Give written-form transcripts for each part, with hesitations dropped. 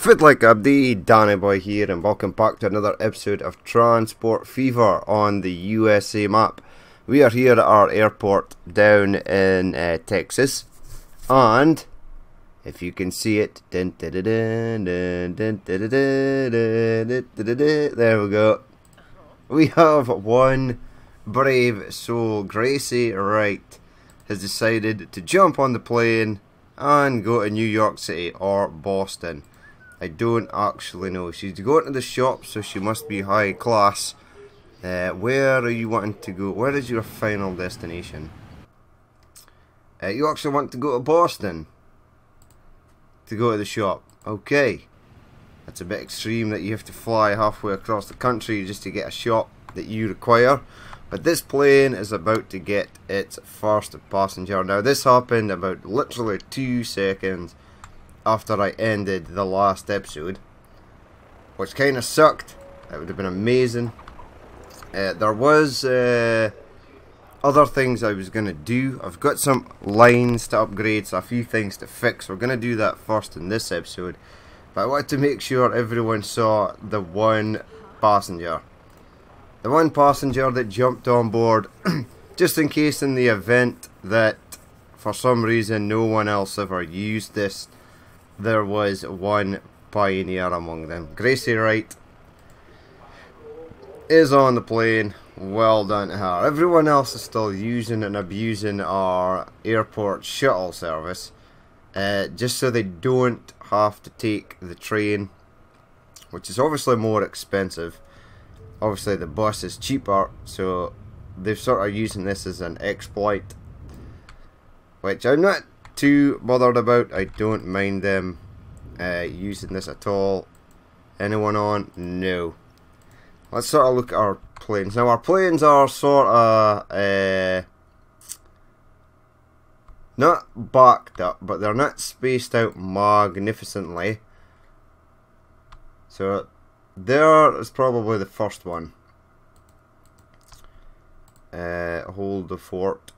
Foodlike Abdi, Danny Boy here, and welcome back to another episode of Transport Fever on the USA map. We are here at our airport down in Texas, and if you can see it, there we go. We have one brave soul. Gracie Wright has decided to jump on the plane and go to New York City or Boston. I don't actually know. She's going to the shop, so she must be high class. Where are you wanting to go? Where is your final destination? You actually want to go to Boston to go to the shop. Okay. That's a bit extreme that you have to fly halfway across the country just to get a shop that you require. But this plane is about to get its first passenger. Now this happened about literally 2 seconds after I ended the last episode, which kind of sucked. It would have been amazing. There was other things I was going to do. I've got some lines to upgrade, so a few things to fix. We're going to do that first in this episode. But I wanted to make sure everyone saw the one passenger. The one passenger that jumped on board, just in case in the event that for some reason no one else ever used this, there was one pioneer among them. Gracie Wright is on the plane. Well done to her. Everyone else is still using and abusing our airport shuttle service, just so they don't have to take the train, which is obviously more expensive. Obviously the bus is cheaper, so they've sort of using this as an exploit, which I'm not too bothered about. I don't mind them using this at all. Anyone on? No. Let's sort of look at our planes. Now our planes are sort of not backed up, but they're not spaced out magnificently. So there is probably the first one. Hold the fort.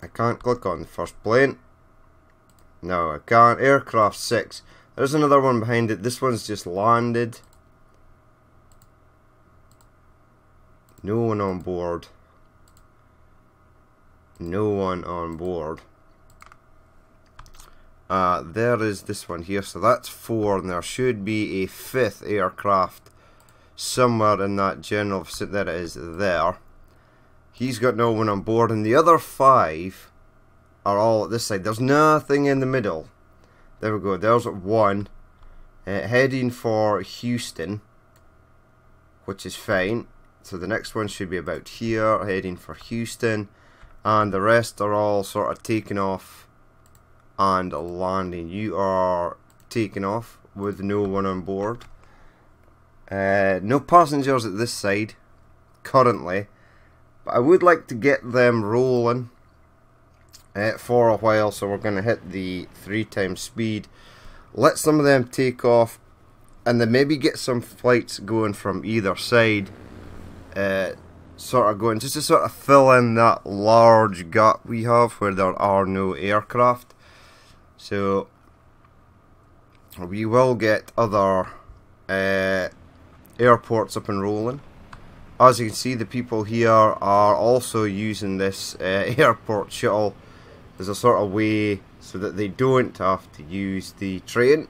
I can't click on the first plane. No, I can't. Aircraft 6. There's another one behind it. This one's just landed. No one on board. No one on board. There is this one here. So that's 4, and there should be a 5th aircraft somewhere in that general vicinity. There it is there. He's got no one on board, and the other 5 are all at this side. There's nothing in the middle. There we go. There's one heading for Houston, which is fine. So the next one should be about here, heading for Houston, and the rest are all sort of taking off and landing. You are taking off with no one on board. No passengers at this side currently, but I would like to get them rolling for a while, so we're going to hit the 3 times speed, let some of them take off, and then maybe get some flights going from either side, sort of going just to sort of fill in that large gap we have where there are no aircraft. So we will get other airports up and rolling. As you can see, the people here are also using this airport shuttle as a sort of way so that they don't have to use the train.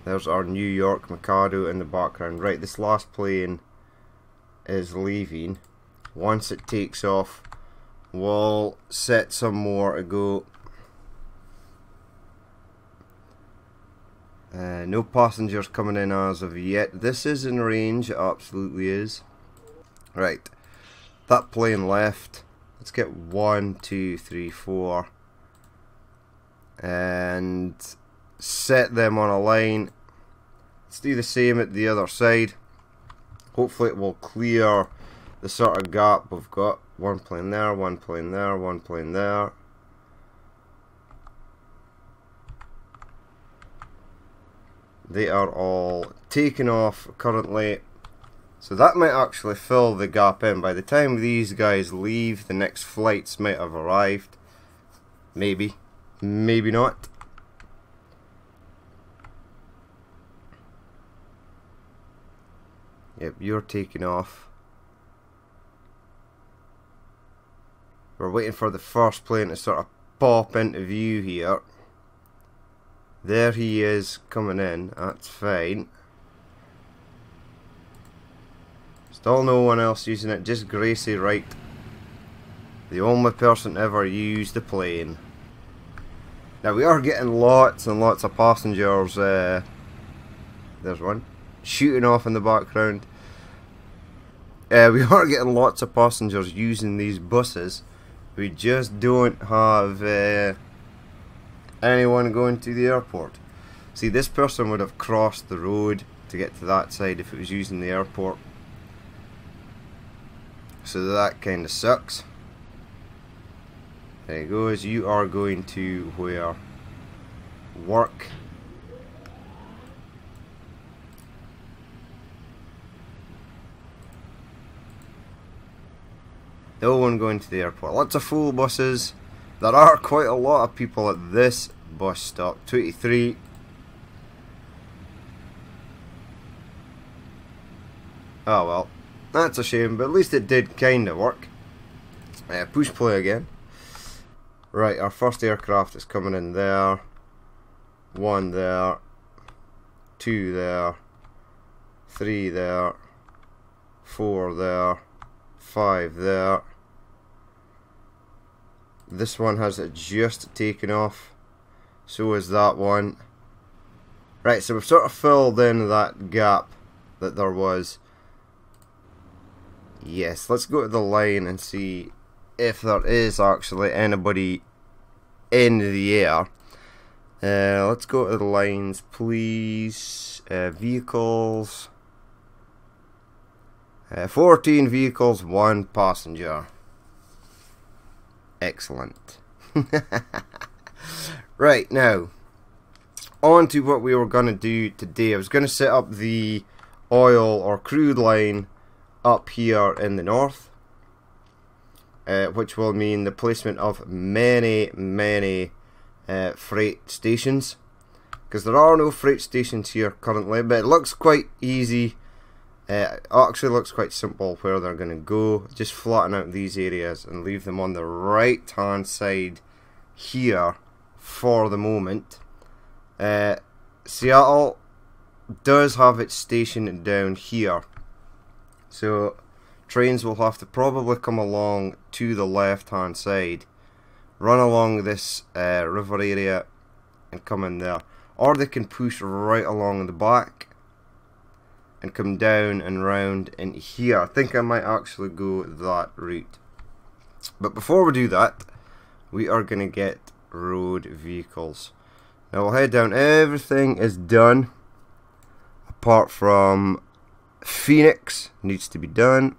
There's our New York Mikado in the background. Right, this last plane is leaving. Once it takes off, we'll set some more to go. No passengers coming in as of yet. This is in range, it absolutely is. Right, that plane left. Let's get 1, 2, 3, 4 and set them on a line. Let's do the same at the other side. Hopefully it will clear the sort of gap we've got. One plane there, one plane there, one plane there. They are all taking off currently. So that might actually fill the gap in. By the time these guys leave, the next flights might have arrived. Maybe. Maybe not. Yep, you're taking off. We're waiting for the first plane to sort of pop into view here. There he is coming in, that's fine. Still no one else using it, just Gracie Wright. The only person to ever use the plane. Now we are getting lots and lots of passengers, there's one, shooting off in the background. We are getting lots of passengers using these buses. We just don't have anyone going to the airport. See, this person would have crossed the road to get to that side if it was using the airport. So that kind of sucks. There he goes. You are going to where? Work. No one going to the airport. Lots of full buses. There are quite a lot of people at this bus stop. 23. Oh well. That's a shame, but at least it did kind of work. Push play again. Right, our first aircraft is coming in there. 1 there. 2 there. 3 there. 4 there. 5 there. This one has just taken off. So is that one. Right, so we've sort of filled in that gap that there was. Yes, let's go to the line and see if there is actually anybody in the air. Let's go to the lines, please. Vehicles. 14 vehicles, 1 passenger. Excellent. Right, now, on to what we were going to do today. I was going to set up the oil or crude line up here in the north, which will mean the placement of many freight stations, because there are no freight stations here currently, but it looks quite easy. It actually looks quite simple where they're going to go. Just flatten out these areas and leave them on the right hand side here for the moment. Seattle does have its station down here, so trains will have to probably come along to the left hand side, run along this river area and come in there, or they can push right along the back and come down and round in here. I think I might actually go that route, but before we do that, we are going to get road vehicles. Now we'll head down. Everything is done apart from Phoenix needs to be done,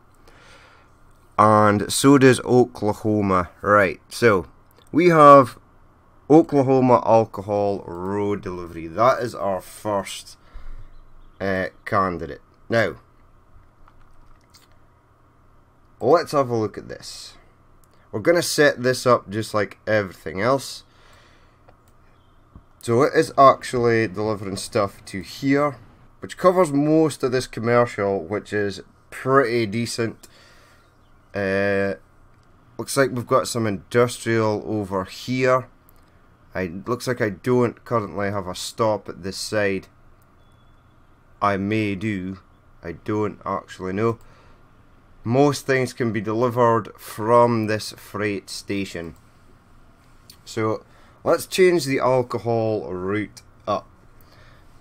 and so does Oklahoma. Right, so we have Oklahoma alcohol road delivery. That is our first candidate. Now let's have a look at this. We're going to set this up just like everything else. So it is actually delivering stuff to here, which covers most of this commercial, which is pretty decent. Looks like we've got some industrial over here. Looks like I don't currently have a stop at this side. I may do. I don't actually know. Most things can be delivered from this freight station. So let's change the alcohol route up.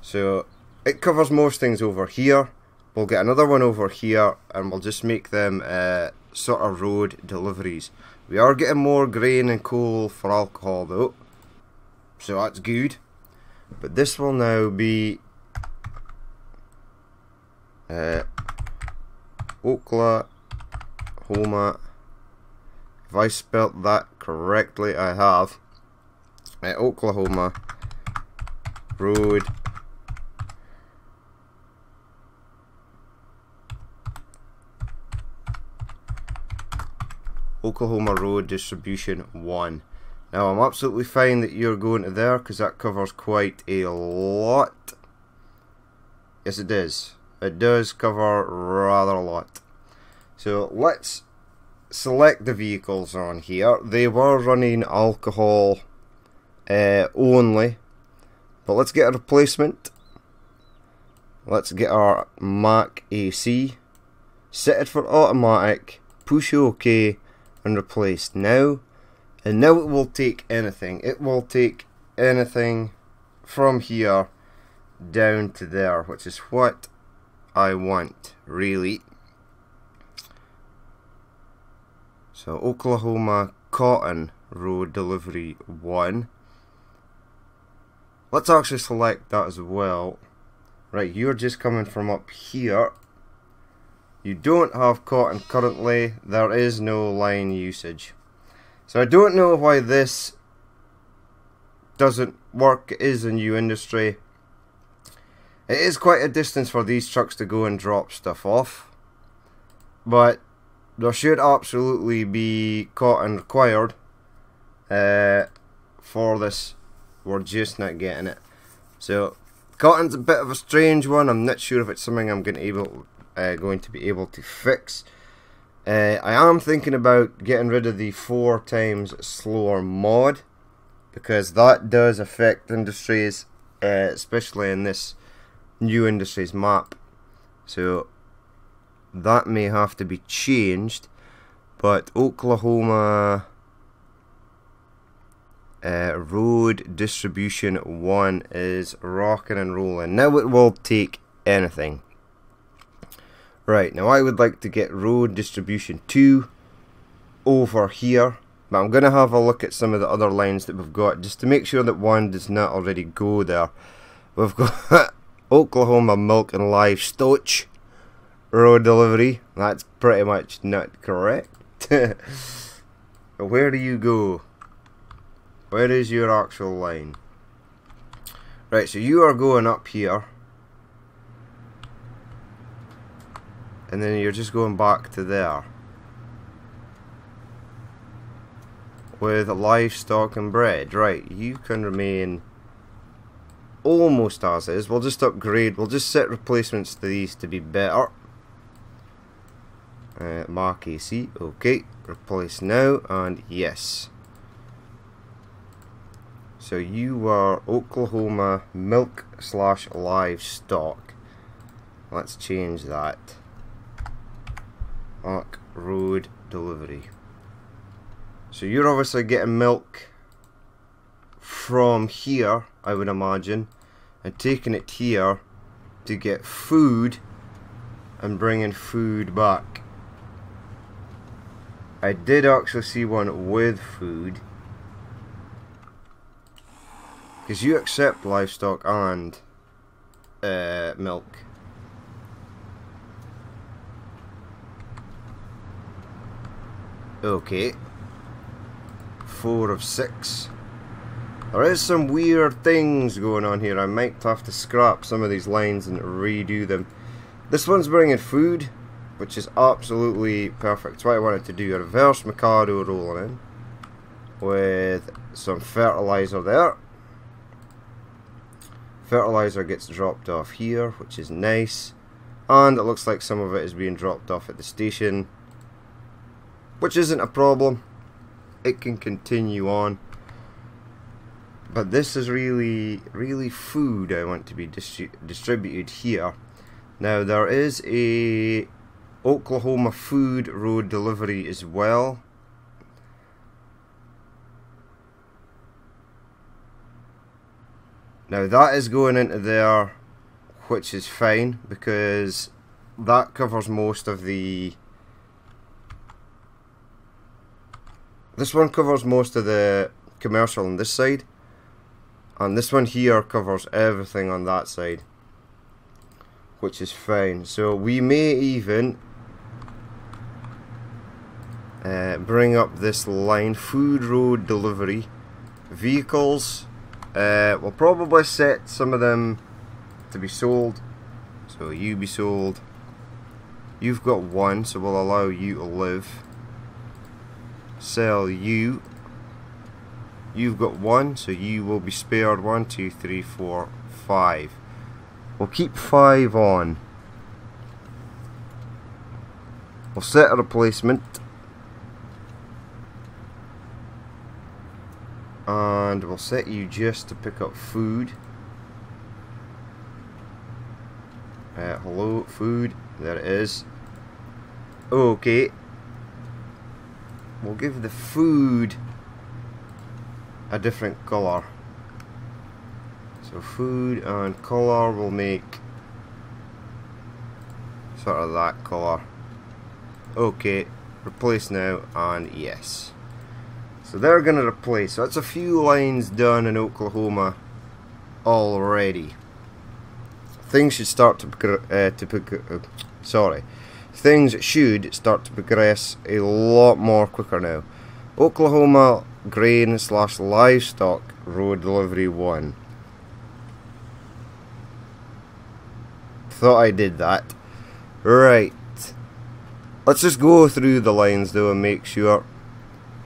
So it covers most things over here. We'll get another one over here, and we'll just make them sort of road deliveries. We are getting more grain and coal for alcohol though, so that's good. But this will now be Oklahoma. If I spelt that correctly, I have. Oklahoma road distribution 1. Now I'm absolutely fine that you're going to there because that covers quite a lot. Yes, it is. it does cover rather a lot. So let's select the vehicles on here. They were running alcohol only, but let's get a replacement. Let's get our Mack AC, set it for automatic, push OK, and replace now. And now it will take anything. It will take anything from here down to there, which is what I want, really. So Oklahoma Cotton Road Delivery 1. Let's actually select that as well. Right, you're just coming from up here. You don't have cotton currently. There is no line usage. So I don't know why this doesn't work. It is a new industry. It is quite a distance for these trucks to go and drop stuff off, but there should absolutely be cotton required for this. We're just not getting it. So cotton's a bit of a strange one. I'm not sure if it's something I'm going to be able to fix. I am thinking about getting rid of the 4 times slower mod, because that does affect industries, especially in this new industries map. So that may have to be changed. But Oklahoma Road Distribution 1 is rocking and rolling. Now it will take anything. Right, now I would like to get Road Distribution 2 over here, but I'm going to have a look at some of the other lines that we've got, just to make sure that one does not already go there. We've got Oklahoma Milk and Livestock Road Delivery. That's pretty much not correct. Where do you go? Where is your actual line? Right, so you are going up here, and then you're just going back to there with livestock and bread. Right, you can remain almost as is. We'll just upgrade. We'll just set replacements to these to be better. Mack AC, okay. Replace now, and yes. So you are Oklahoma Milk / Livestock. Let's change that. Mack Road Delivery. So you're obviously getting milk from here, I would imagine, and taking it here to get food and bringing food back. I did actually see one with food, because you accept livestock and milk. Okay. 4 of 6. There is some weird things going on here. I might have to scrap some of these lines and redo them. This one's bringing food, which is absolutely perfect. That's what I wanted to do. A reverse Mikado rolling in with some fertilizer there. Fertilizer gets dropped off here, which is nice. And it looks like some of it is being dropped off at the station, which isn't a problem. It can continue on. But this is really food I want to be distributed here. Now there is a Oklahoma Food Road Delivery as well. Now that is going into there, which is fine, because that covers most of the... This one covers most of the commercial on this side, and this one here covers everything on that side, which is fine. So we may even bring up this line, Food Road Delivery vehicles. We'll probably set some of them to be sold. So you be sold. You've got 1, so we'll allow you to live. Sell you. You've got 1, so you will be spared 1, 2, 3, 4, 5. We'll keep 5 on. We'll set a replacement. And we'll set you just to pick up food. Hello, food. There it is. Okay. We'll give the food a different colour. So food and colour will make sort of that colour. Okay. Replace now, and yes. So they're going to replace. So that's a few lines done in Oklahoma already. Things should start to things should start to progress a lot more quicker now. Oklahoma grain / livestock road delivery 1. Thought I did that. Right. Let's just go through the lines though and make sure.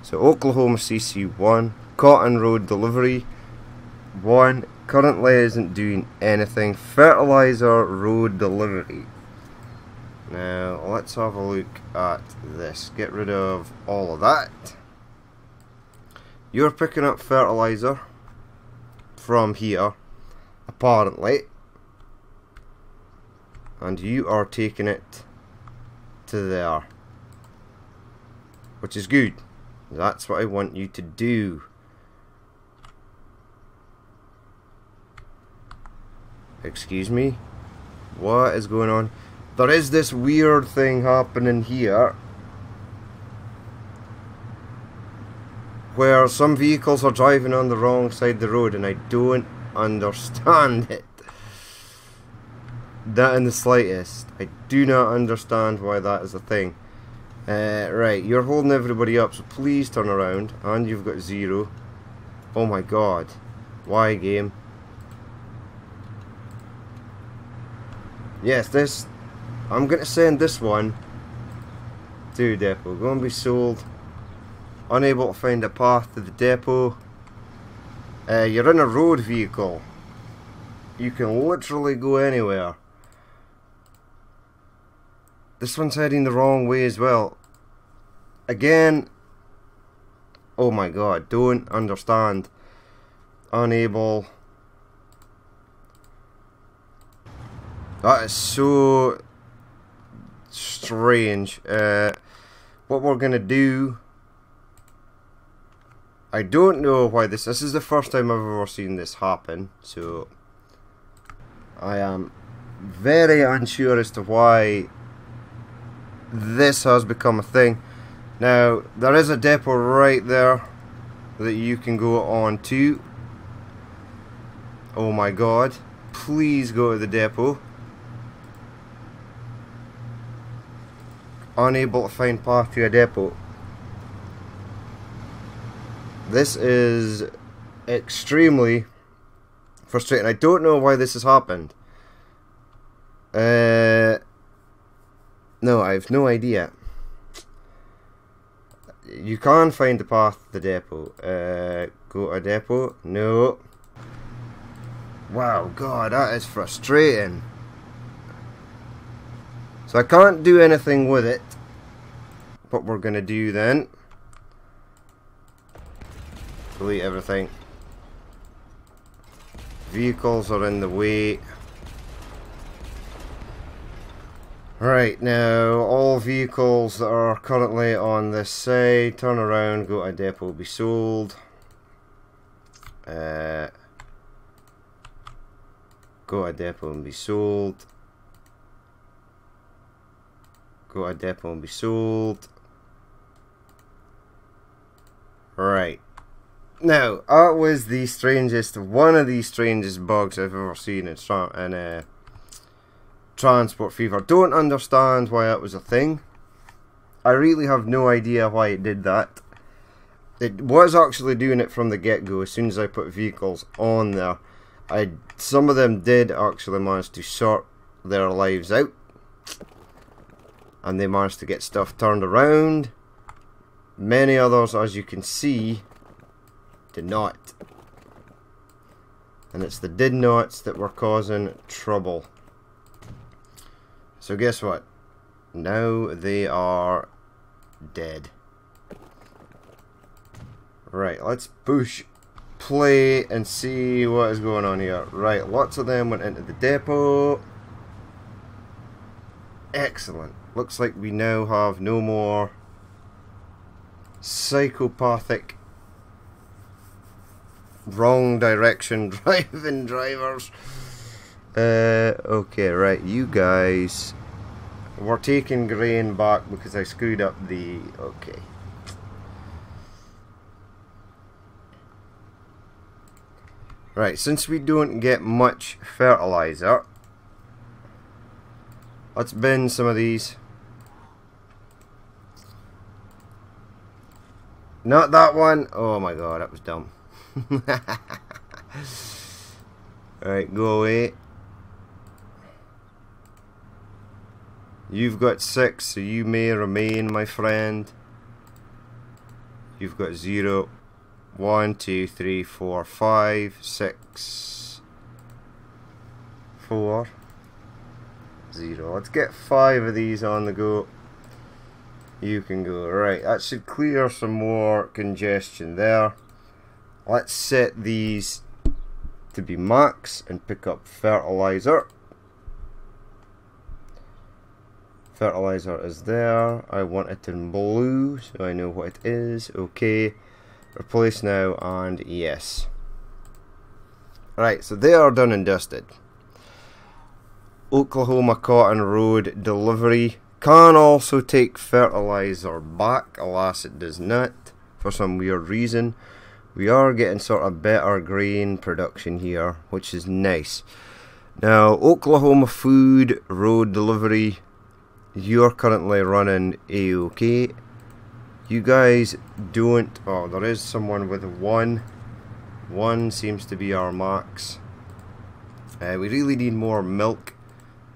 So Oklahoma CC1, Cotton Road Delivery 1, currently isn't doing anything. Fertilizer Road Delivery. Now let's have a look at this. Get rid of all of that. You're picking up fertilizer from here, apparently, and you are taking it to there, which is good. That's what I want you to do. Excuse me? What is going on? There is this weird thing happening here where some vehicles are driving on the wrong side of the road, and I don't understand it. Not in the slightest. I do not understand why that is a thing. Right, you're holding everybody up, so please turn around. And you've got 0. Oh my god. Why, game? Yes, this... I'm going to send this one to depot. Go and be sold. Unable to find a path to the depot. You're in a road vehicle. You can literally go anywhere. This one's heading the wrong way as well. Again. Oh my god, don't understand. Unable. That is so strange. What we're gonna do, I don't know why this is the first time I've ever seen this happen, so I am very unsure as to why this has become a thing. Now, there is a depot right there that you can go on to. Oh my god. Please go to the depot. Unable to find path to a depot. This is extremely frustrating. I don't know why this has happened. No, I have no idea. You can find the path to the depot. Go to a depot? No. Wow, god, that is frustrating. So I can't do anything with it. What we're gonna do then, delete everything. Vehicles are in the way. Right, now all vehicles that are currently on this side, turn around, go to a depot, be sold. Go to a depot and be sold. Go to a depot and be sold. Right. Now, that was the strangest, one of the strangest bugs I've ever seen in Transport Fever. Don't understand why that was a thing. I really have no idea why it did that. It was actually doing it from the get-go as soon as I put vehicles on there. Some of them did actually manage to sort their lives out. And they managed to get stuff turned around. Many others, as you can see, did not. And it's the did nots that were causing trouble. So guess what? Now they are dead. Right, let's push play and see what is going on here. Right, lots of them went into the depot. Excellent. Looks like we now have no more psychopathic wrong direction driving drivers. Okay, right, you guys, we're taking grain back because I screwed up the... Okay. Right, since we don't get much fertilizer, let's bin some of these. Not that one. Oh my god, that was dumb. Alright, go away. You've got 6, so you may remain, my friend. You've got 0. 1, 2, 3, 4, 5, 6, 4, 0. Let's get 5 of these on the go. You can go. Right, that should clear some more congestion there. Let's set these to be max and pick up fertilizer. Fertilizer is there. I want it in blue so I know what it is. Okay. Replace now and yes. Right, so they are done and dusted. Oklahoma Cotton Road delivery can also take fertilizer back. Alas, it does not for some weird reason. We are getting sort of better grain production here, which is nice. Now, Oklahoma Food Road delivery, you're currently running A-OK. You guys don't... Oh, there is someone with 1. 1 seems to be our max. We really need more milk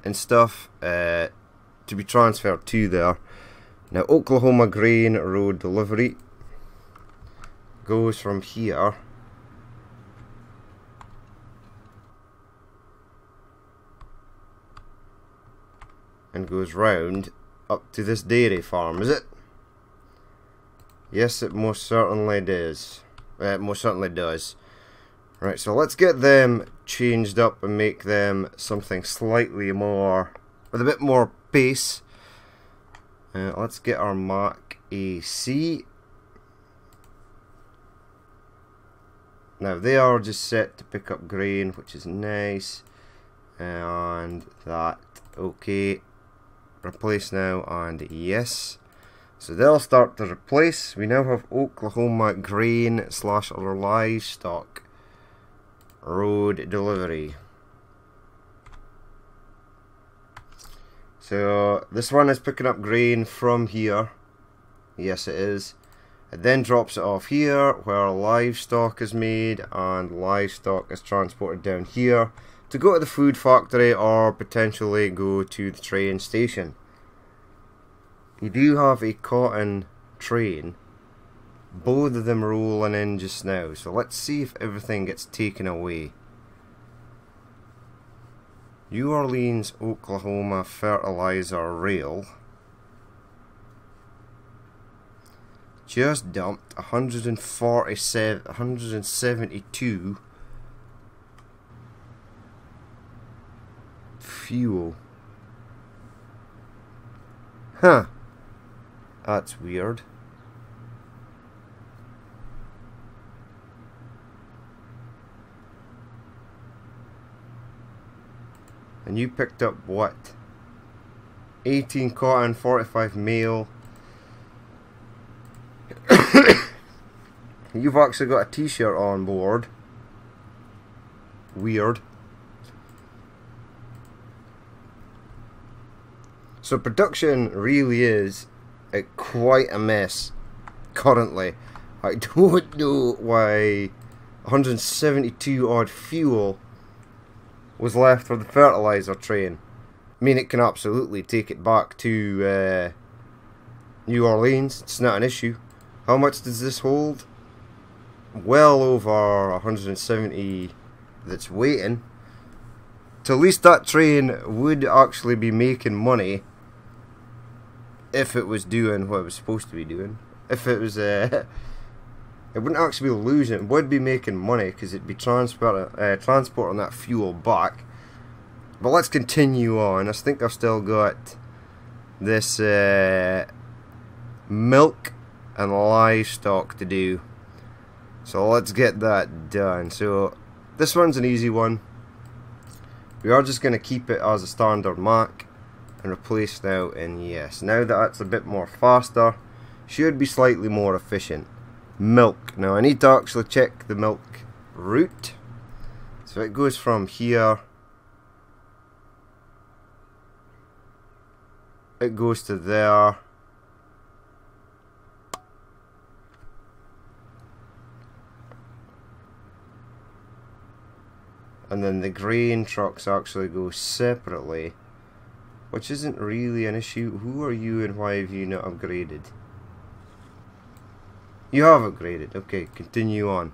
and stuff to be transferred to there. Now, Oklahoma Grain Road delivery goes from here and goes round up to this dairy farm, is it? Yes, it most certainly does. It most certainly does. Right, so let's get them changed up and make them something slightly more, with a bit more pace. Let's get our Mac AC. Now they are just set to pick up grain, which is nice. And that, okay. Replace now and yes. So they'll start to replace. We now have Oklahoma Grain / other livestock road delivery. So this one is picking up grain from here. Yes, it is. It then drops it off here where livestock is made, and livestock is transported down here to go to the food factory or potentially go to the train station. You do have a cotton train, both of them rolling in just now, so let's see if everything gets taken away. New Orleans, Oklahoma fertilizer rail just dumped 172 fuel. Huh. That's weird. And you picked up what? 18 cotton, 45 meal. You've actually got a t-shirt on board. Weird. So production really is quite a mess currently. I don't know why 172 odd fuel was left for the fertilizer train. I mean, it can absolutely take it back to New Orleans. It's not an issue. How much does this hold? Well over 170 that's waiting. So at least that train would actually be making money if it was doing what it was supposed to be doing. If it was, it wouldn't actually be losing, it would be making money because it'd be transporting that fuel back. But let's continue on. I think I've still got this milk and livestock to do. So let's get that done. So this one's an easy one. We are just going to keep it as a standard Mac and replace now in yes. Now that that's a bit more faster, should be slightly more efficient. Milk. Now I need to actually check the milk route. So it goes from here. It goes to there. And then the grain trucks actually go separately, which isn't really an issue. Who are you and why have you not upgraded? You have upgraded. Okay, continue on.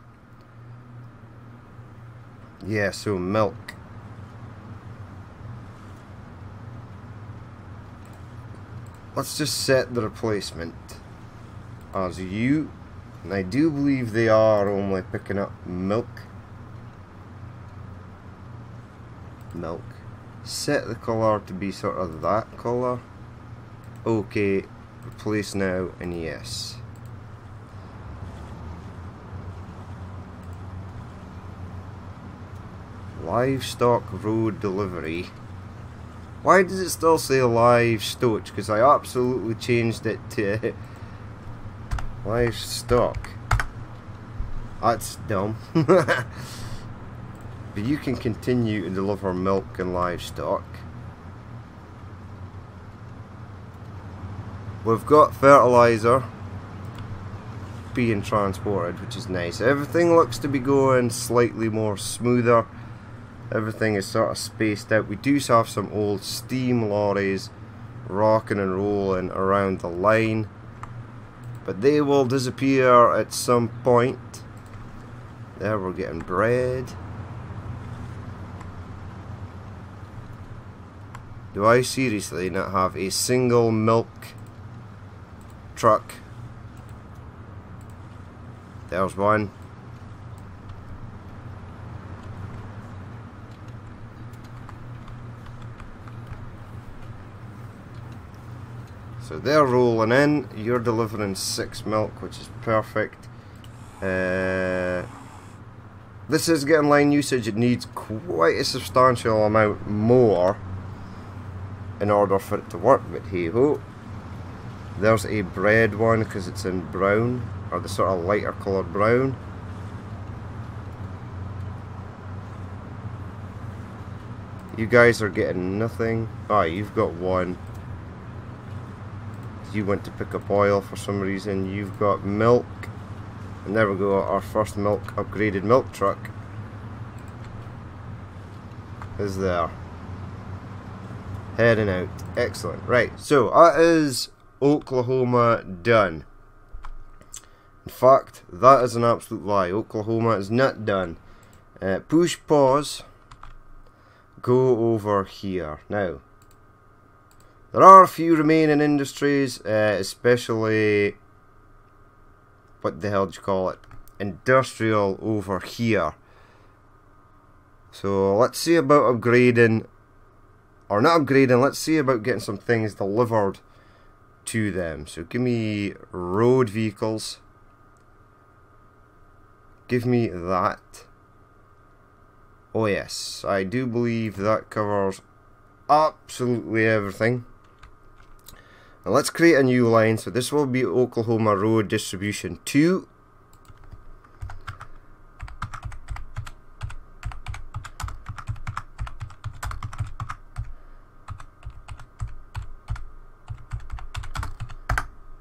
Yeah, so milk. Let's just set the replacement as you. And I do believe they are only picking up milk. Milk. Set the colour to be sort of that colour. Okay, replace now and yes. Livestock road delivery. Why does it still say livestock? Because I absolutely changed it to livestock. That's dumb. But you can continue to deliver milk and livestock. We've got fertilizer being transported, which is nice. Everything looks to be going slightly more smoother. Everything is sort of spaced out. We do have some old steam lorries rocking and rolling around the line, but they will disappear at some point. There, we're getting bread. Do I seriously not have a single milk truck? There's one. So they're rolling in. You're delivering 6 milk, which is perfect. This is getting line usage. It needs quite a substantial amount more in order for it to work, but hey ho. There's a bread one because it's in brown, or the sort of lighter coloured brown. You guys are getting nothing. Ah, you've got one. You went to pick up oil for some reason. You've got milk. And there we go, our first upgraded milk truck is there. Heading out. Excellent. Right, so that is Oklahoma done. In fact, that is an absolute lie. Oklahoma is not done. Push pause. Go over here. Now, there are a few remaining industries, especially, what the hell do you call it? Industrial over here. So let's see about upgrading, or not upgrading, let's see about getting some things delivered to them. So give me road vehicles. Give me that. Oh yes, I do believe that covers absolutely everything. Now let's create a new line. So this will be Oklahoma Road Distribution 2.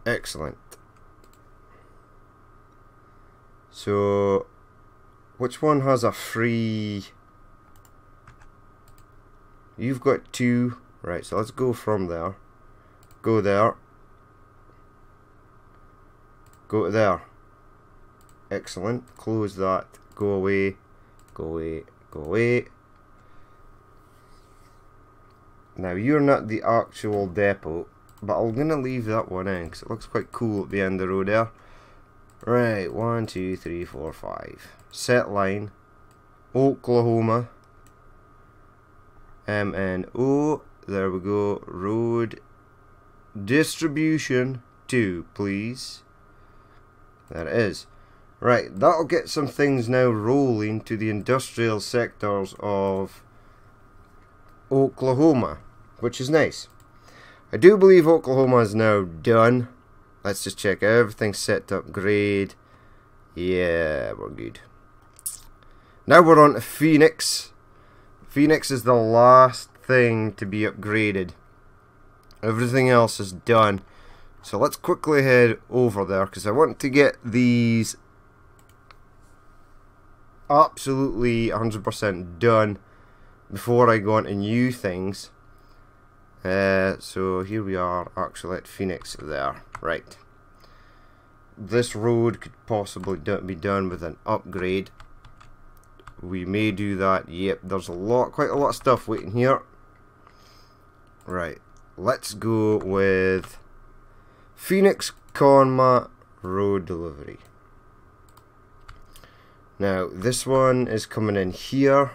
Excellent. So which one has a free? You've got 2. Right, so let's go from there. Go there. Go to there. Excellent. Close that. Go away. Go away. Go away. Now you're not the actual depot. but I'm gonna leave that one in because it looks quite cool at the end of the road there. Right, 1, 2, 3, 4, 5. Set line, Oklahoma, MNO. There we go. Road distribution 2, please. There it is. Right, that'll get some things now rolling to the industrial sectors of Oklahoma, which is nice. I do believe Oklahoma is now done. Let's just check everything's set to upgrade. Yeah, we're good. Now we're on to Phoenix. Phoenix is the last thing to be upgraded. Everything else is done. So let's quickly head over there because I want to get these absolutely 100% done before I go on to new things. So here we are actually at Phoenix there. Right. This road could possibly be done with an upgrade. We may do that. Yep, there's quite a lot of stuff waiting here. Right. Let's go with Phoenix Conmat Road Delivery. Now, this one is coming in here.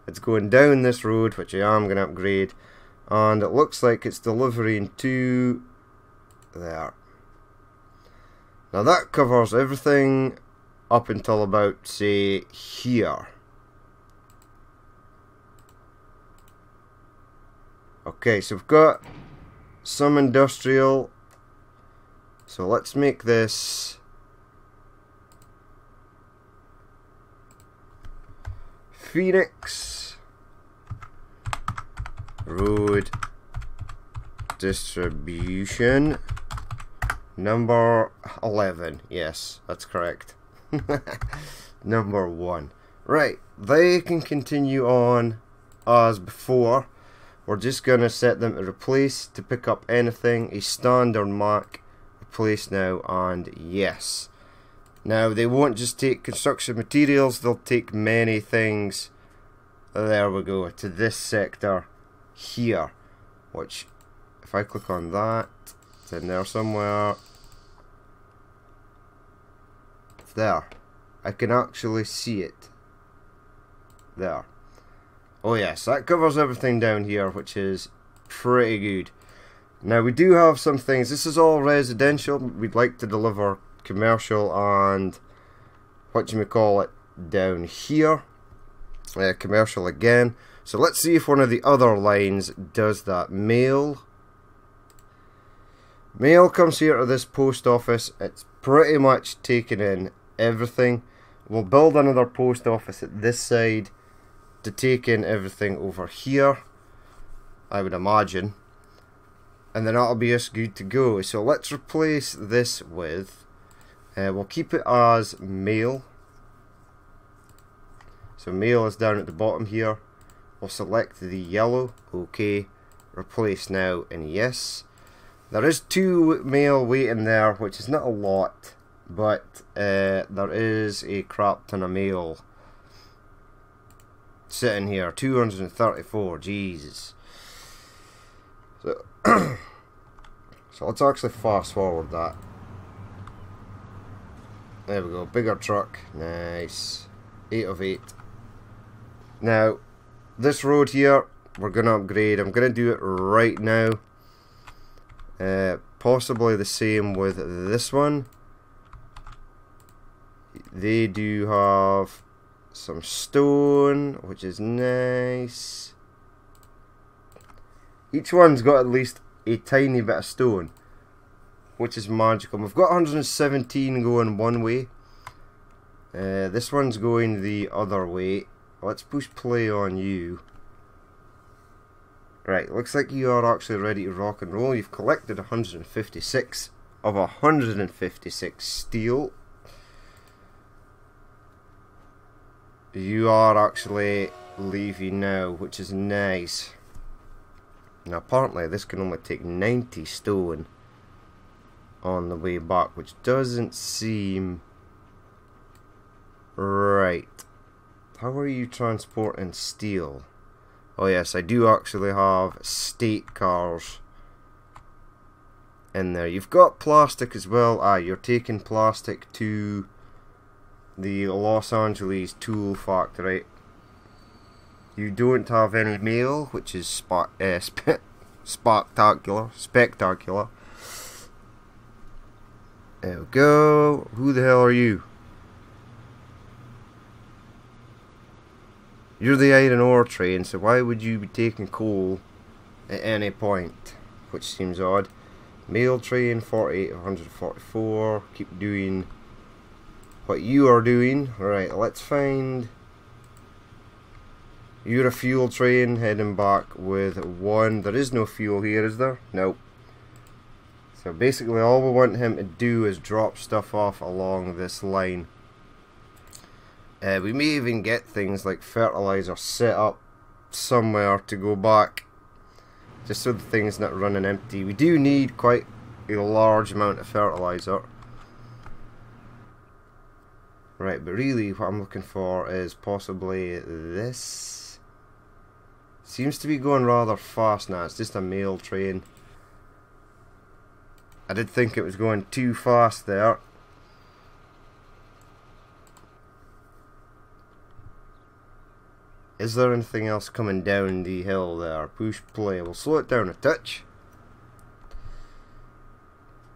It's going down this road, which I am going to upgrade. And it looks like it's delivering to there. Now that covers everything up until about, say, here. Okay, so we've got some industrial. So let's make this Phoenix Road Distribution number 11. Yes, that's correct. Number 1. Right, they can continue on as before. We're just going to set them to replace to pick up anything. A standard mark. Replace now, and yes. Now they won't just take construction materials, they'll take many things. There we go, to this sector here. Which, if I click on that, it's in there somewhere. It's there. I can actually see it. There. Oh yes, that covers everything down here, which is pretty good. Now we do have some things. This is all residential. We'd like to deliver commercial and whatchamacallit down here. Commercial again. So let's see if one of the other lines does that. Mail. Mail comes here to this post office. It's pretty much taken in everything. We'll build another post office at this side to take in everything over here, I would imagine, and then that'll be us good to go. So let's replace this with we'll keep it as mail. So mail is down at the bottom here. We'll select the yellow. Okay, replace now, and yes, there is 2 mail waiting there, which is not a lot, but there is a crap ton of mail sitting here. 234, Jesus. So so let's actually fast forward that. There we go, bigger truck, nice. 8 of 8. Now this road here we're gonna upgrade. I'm gonna do it right now. Possibly the same with this one. They do have some stone, which is nice. Each one's got at least a tiny bit of stone, which is magical. We've got 117 going one way. This one's going the other way. Let's push play on you. Right, looks like you are actually ready to rock and roll. You've collected 156 of 156 steel. You are actually leaving now, which is nice. Now apparently this can only take 90 stone on the way back, which doesn't seem right. How are you transporting steel? Oh yes, I do actually have state cars in there. You've got plastic as well. You're taking plastic to the Los Angeles tool factory. You don't have any mail, which is spectacular. There we go. Who the hell are you? You're the iron ore train, so why would you be taking coal at any point? Which seems odd. Mail train 48 of 144. Keep doing what you are doing. Right, let's find. You're a fuel train heading back with 1. There is no fuel here, is there? Nope. So basically all we want him to do is drop stuff off along this line. We may even get things like fertilizer set up somewhere to go back, just so the thing's not running empty. We do need quite a large amount of fertilizer. Right, but really what I'm looking for is possibly this. Seems to be going rather fast now. It's just a mail train. I did think it was going too fast there. Is there anything else coming down the hill there? Push play. We'll slow it down a touch.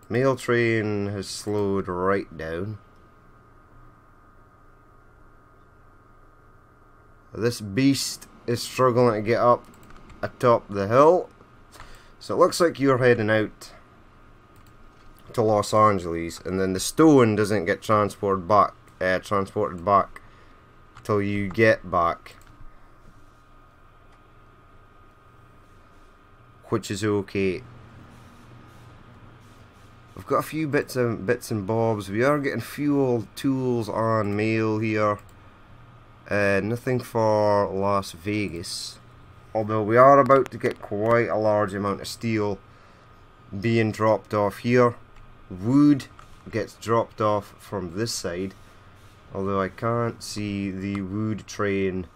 Mail train has slowed right down. This beast is struggling to get up atop the hill. So it looks like you're heading out to Los Angeles, and then the stone doesn't get transported back till you get back, which is okay. We've got a few bits and bobs. We are getting fuel, tools, and mail here. Nothing for Las Vegas, although we are about to get quite a large amount of steel being dropped off here. Wood gets dropped off from this side, although I can't see the wood train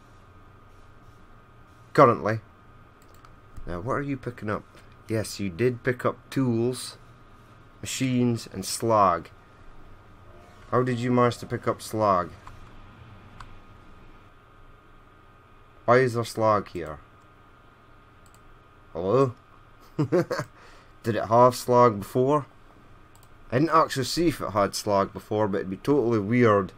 currently. Now what are you picking up? Yes, you did pick up tools, machines, and slag. How did you manage to pick up slag? Why is there slag here? Hello? Did it have slag before? I didn't actually see if it had slag before, but it'd be totally weird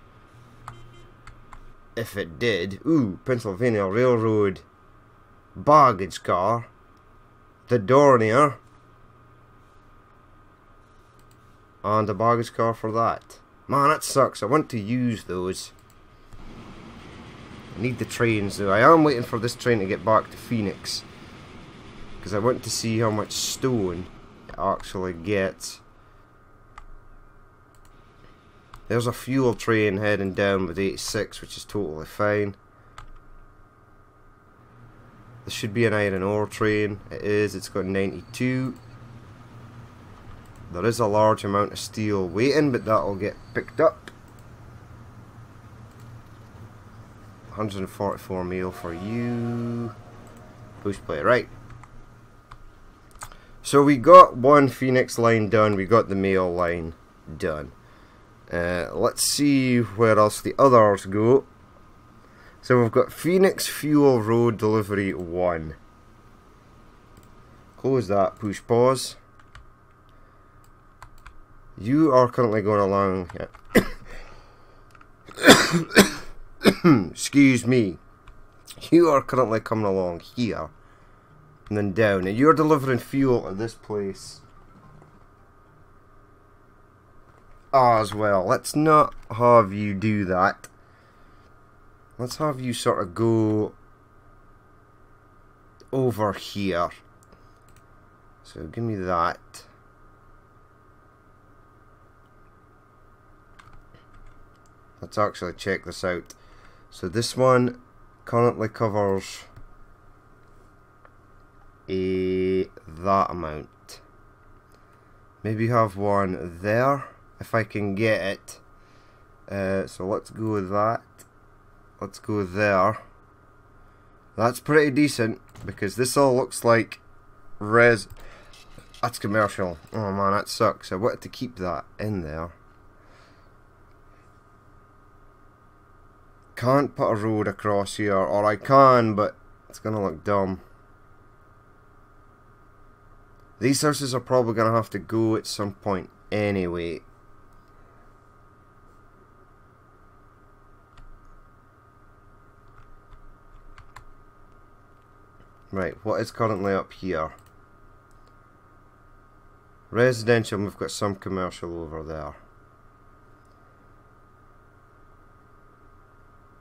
if it did. Ooh, Pennsylvania Railroad baggage car. The Dornier. And a baggage car for that. Man, that sucks. I want to use those. I need the trains though. I am waiting for this train to get back to Phoenix, because I want to see how much stone it actually gets. There's a fuel train heading down with 86, which is totally fine. This should be an iron ore train. It is. It's got 92. There is a large amount of steel waiting, but that'll get picked up. 144 meal for you. Push play. Right. So we got one Phoenix line done. We got the mail line done. Let's see where else the others go. So we've got Phoenix Fuel Road Delivery 1. Close that, push pause. You are currently going along. Excuse me. You are currently coming along here and then down. And you're delivering fuel at this place as well. Let's not have you do that. Let's have you sort of go over here. So give me that. Let's actually check this out. So this one currently covers that amount. Maybe have one there if I can get it. So let's go with that. Let's go there. That's pretty decent, because this all looks like That's commercial. Oh man, that sucks. I wanted to keep that in there. Can't put a road across here, or I can, but it's gonna look dumb. These houses are probably gonna have to go at some point anyway. Right, what is currently up here? Residential, and we've got some commercial over there.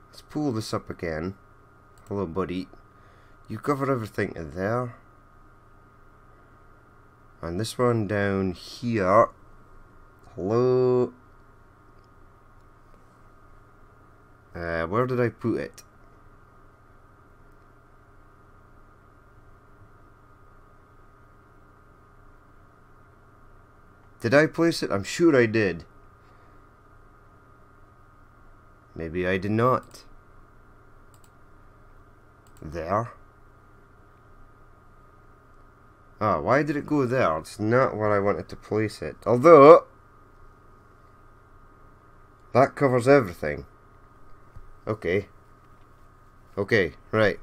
Let's pull this up again. Hello, buddy. You cover everything in there. And this one down here. Hello. Where did I put it? Did I place it? I'm sure I did. Maybe I did not. There. Ah, why did it go there? It's not where I wanted to place it. Although, that covers everything. Okay. Okay, right.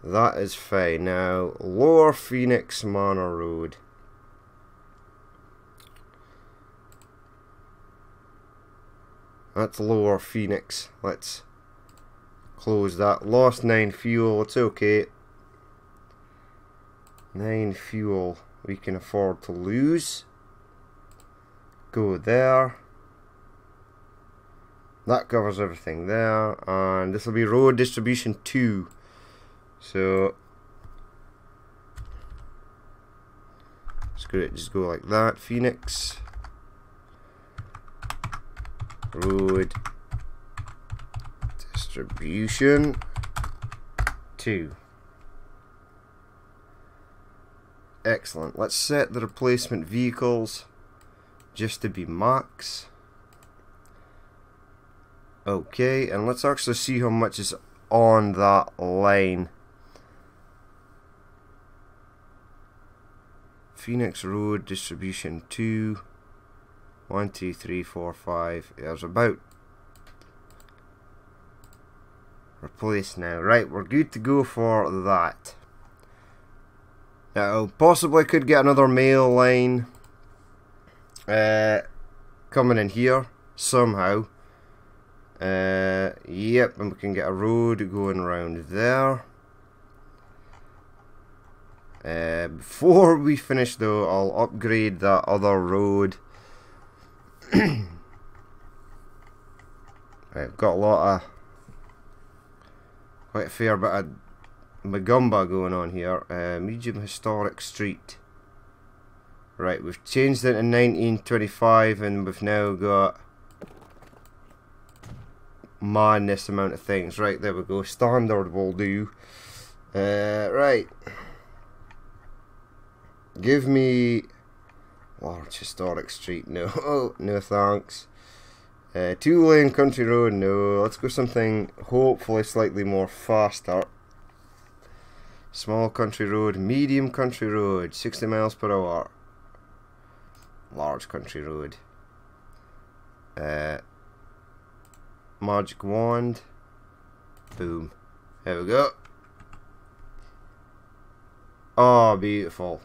That is fine. Now, Lower Phoenix Manor Road. That's Lower Phoenix. Let's close that. Lost 9 fuel. It's okay. 9 fuel we can afford to lose. Go there. That covers everything there. And this will be road distribution 2. So, screw it. Just go like that. Phoenix. Road distribution 2. Excellent. Let's set the replacement vehicles just to be max. Okay, and let's actually see how much is on that line. Phoenix Road distribution 2. 1, 2, 3, 4, 5. There's about. Replace now. Right, we're good to go for that. Now, possibly could get another mail line coming in here somehow. Yep, and we can get a road going around there. Before we finish though, I'll upgrade that other road. I've got a lot of, quite a fair bit of Magumba going on here. Medium historic street. Right, we've changed it in 1925 and we've now got madness amount of things. Right, there we go. Standard will do. Right. Give me large historic street. No. Oh, no thanks. 2-lane country road. No. Let's go something hopefully slightly more faster. Small country road. Medium country road. 60 miles per hour. Large country road. Magic wand. Boom. There we go. Oh, beautiful.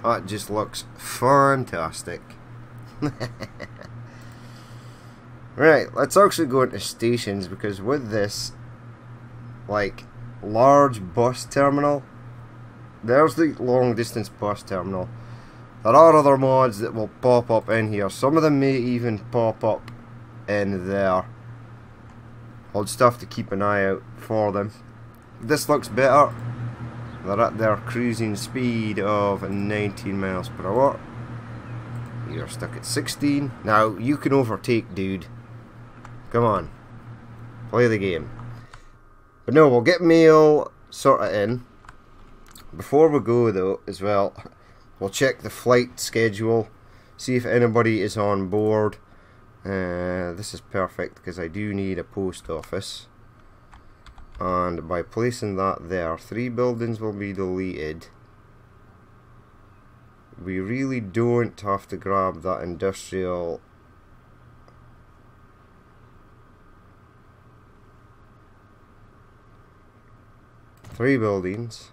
That just looks fantastic. Right, let's actually go into stations, because with this, like, large bus terminal, there's the long distance bus terminal. There are other mods that will pop up in here. Some of them may even pop up in there. I'll just have to keep an eye out for them. This looks better. They're at their cruising speed of 19 miles per hour. You're stuck at 16. Now, you can overtake, dude. Come on. Play the game. But no, we'll get mail sort of in. Before we go, though, as well, we'll check the flight schedule. See if anybody is on board. This is perfect, because I do need a post office. And by placing that there, 3 buildings will be deleted. we really don't have to grab that industrial. Three buildings.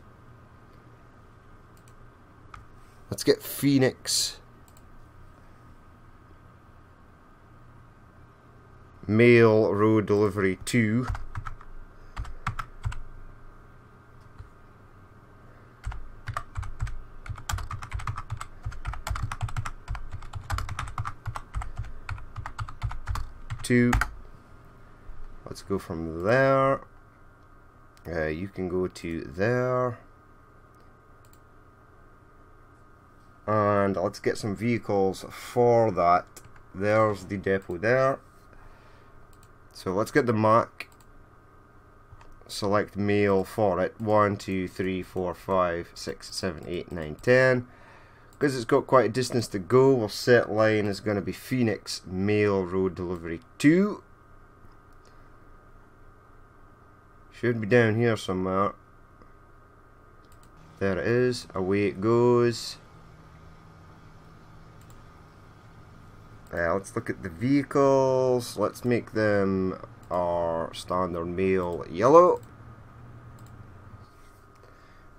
Let's get Phoenix Mail Road Delivery 2. Let's go from there. You can go to there. And let's get some vehicles for that. There's the depot there. So let's get the Mack. Select mail for it. 1, 2, 3, 4, 5, 6, 7, 8, 9, 10. Because it's got quite a distance to go, we'll set line is going to be Phoenix Mail Road Delivery 2. Should be down here somewhere. There it is. Away it goes. Let's look at the vehicles. Let's make them our standard mail yellow.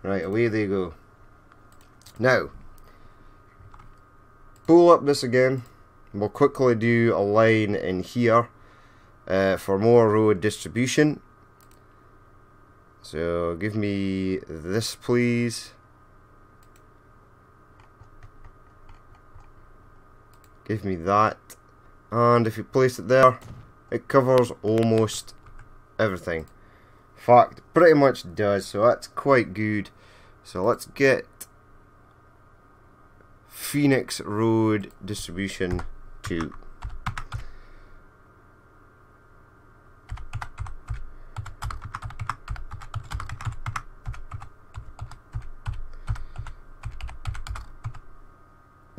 Right, away they go. Now, pull up this again. We'll quickly do a line in here for more road distribution. So give me this, please. Give me that. And if you place it there, it covers almost everything. In fact, pretty much does, so that's quite good. So let's get Phoenix Road Distribution 2.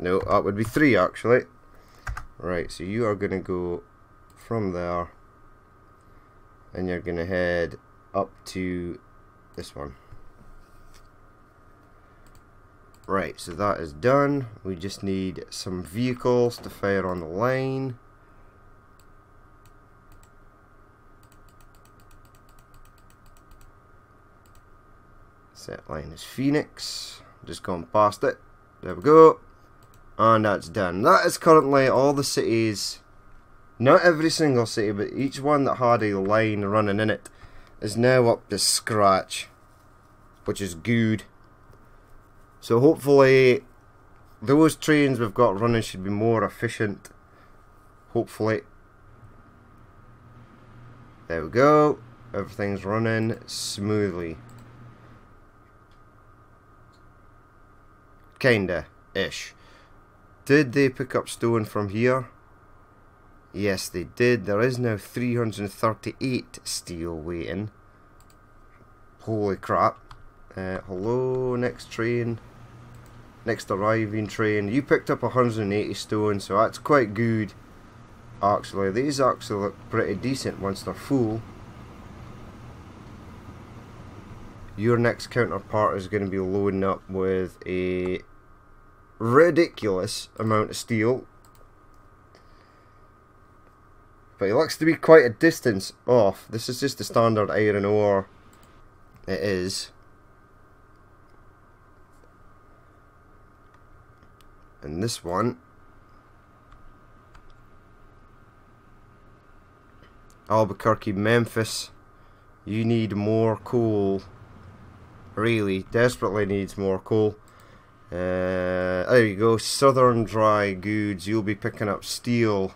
No, that would be 3 actually. Right, so you are going to go from there and you're going to head up to this one. Right, so that is done. We just need some vehicles to fire on the line. Set line is Phoenix. Just going past it. There we go. And that's done. That is currently all the cities, not every single city, but each one that had a line running in it is now up to scratch, which is good. So hopefully those trains we've got running should be more efficient. Hopefully. There we go. Everything's running smoothly. Kinda-ish. Did they pick up stone from here? Yes, they did. There is now 338 steel waiting. Holy crap. Hello, next train. Next arriving train. You picked up 180 stone, so that's quite good. Actually, these actually look pretty decent once they're full. Your next counterpart is going to be loading up with a ridiculous amount of steel, but it looks to be quite a distance off. This is just the standard iron ore. It is. And this one, Albuquerque, Memphis, you need more coal. Really, desperately needs more coal. There you go, Southern Dry Goods. You'll be picking up steel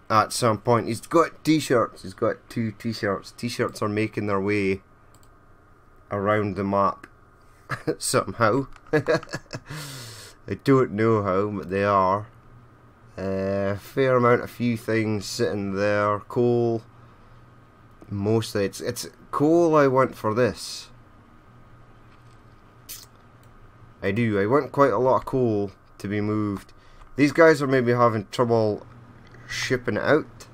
at some point. He's got t-shirts. He's got 2 t-shirts. T-shirts are making their way around the map somehow. I don't know how, but they are. Fair amount, a few things sitting there. Coal. Mostly it's coal I want for this. I do. I want quite a lot of coal to be moved. These guys are maybe having trouble shipping it out.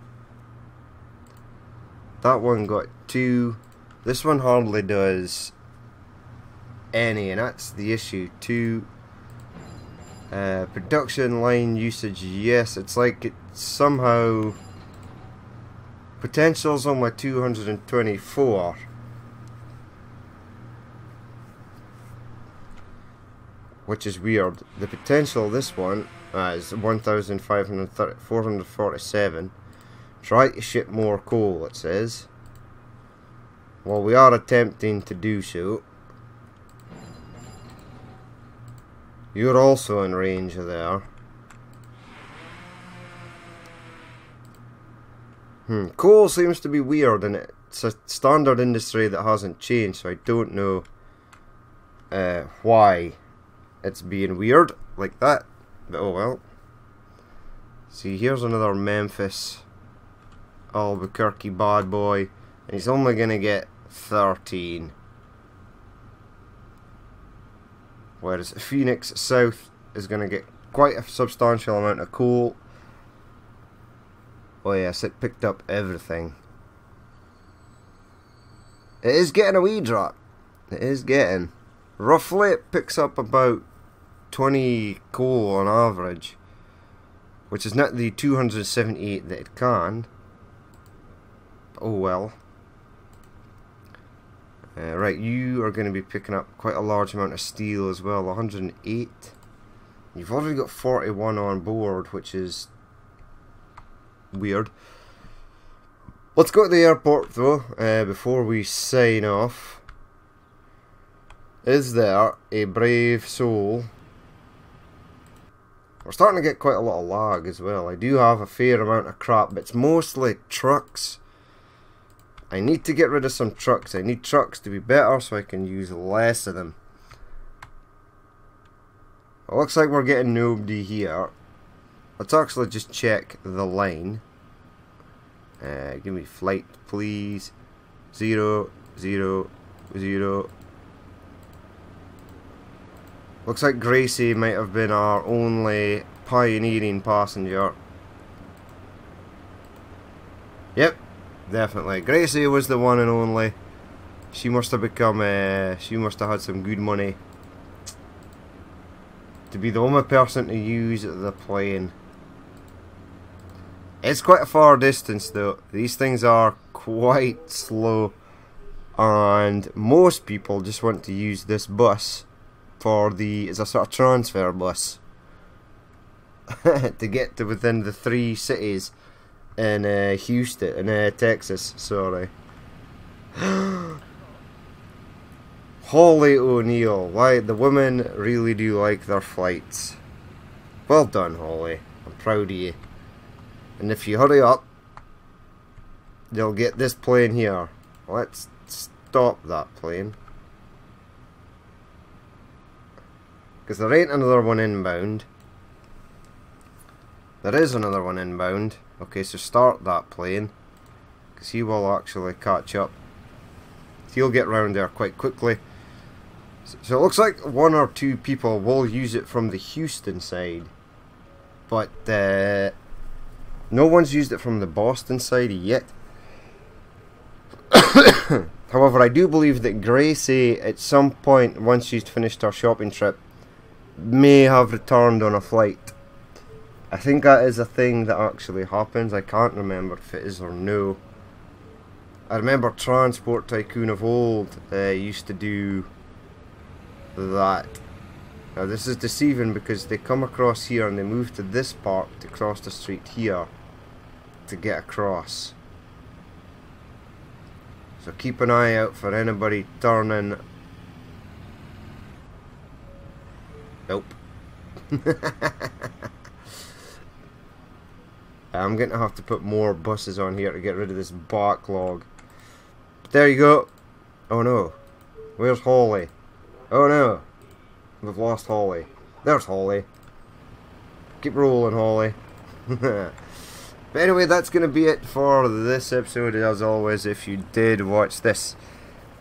That one got 2. This one hardly does any, and that's the issue. 2. Production line usage, yes, it's like it's somehow potential's on my 224. Which is weird. The potential of this one is 447. Try to ship more coal, it says. Well, we are attempting to do so. You're also in range of there. Coal seems to be weird, and it's a standard industry that hasn't changed, so I don't know why it's being weird like that. But oh well. See, here's another Memphis Albuquerque bad boy, and he's only gonna get 13. Whereas Phoenix South is going to get quite a substantial amount of coal. Oh yes, it picked up everything. It is getting a wee drop. It is getting. Roughly it picks up about 20 coal on average. Which is not the 278 that it can. Oh well. Right, you are going to be picking up quite a large amount of steel as well, 108. You've already got 41 on board, which is weird. Let's go to the airport though, before we sign off. Is there a brave soul? We're starting to get quite a lot of lag as well. I do have a fair amount of crap, but it's mostly trucks. I need to get rid of some trucks. I need trucks to be better so I can use less of them. It looks like we're getting nobody here. Let's actually just check the line. Give me flight, please. 0, 0, 0. Looks like Gracie might have been our only pioneering passenger. Yep. Definitely. Gracie was the one and only. She must have become, she must have had some good money to be the only person to use the plane. It's quite a far distance though. These things are quite slow, and most people just want to use this bus for the, as a sort of transfer bus to get to within the 3 cities in Houston, in Texas, sorry. Holly O'Neill, why, the women really do like their flights. Well done, Holly. I'm proud of you. And if you hurry up, you'll get this plane here. Let's stop that plane. Because there ain't another one inbound. There is another one inbound. Okay, so start that plane, because he will actually catch up. He'll get round there quite quickly. So it looks like 1 or 2 people will use it from the Houston side, but no one's used it from the Boston side yet. However, I do believe that Gracie, at some point, once she's finished her shopping trip, may have returned on a flight. I think that is a thing that actually happens. I can't remember if it is or no. I remember Transport Tycoon of old used to do that. Now this is deceiving because they come across here and they move to this part to cross the street here to get across. So keep an eye out for anybody turning. Nope. I'm going to have to put more buses on here to get rid of this backlog. But there you go. Oh no. Where's Holly? Oh no. We've lost Holly. There's Holly. Keep rolling, Holly. But anyway, that's going to be it for this episode. As always, if you did watch this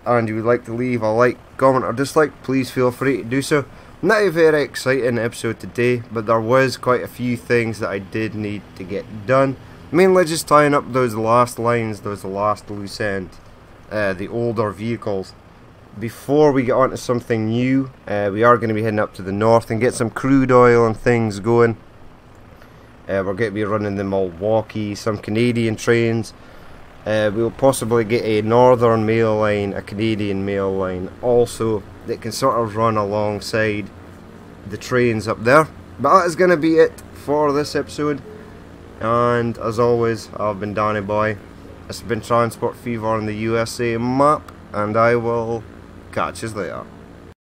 and you would like to leave a like, comment or dislike, please feel free to do so. Not a very exciting episode today, but there was quite a few things that I did need to get done. Mainly just tying up those last lines, those last loose ends, the older vehicles. before we get on to something new, we are going to be heading up to the north and get some crude oil and things going. We're going to be running the Milwaukee, some Canadian trains. We'll possibly get a northern mail line, a Canadian mail line also, that can sort of run alongside the trains up there. But that is going to be it for this episode. And as always, I've been Danny Boy. This has been Transport Fever on the USA map, and I will catch you later.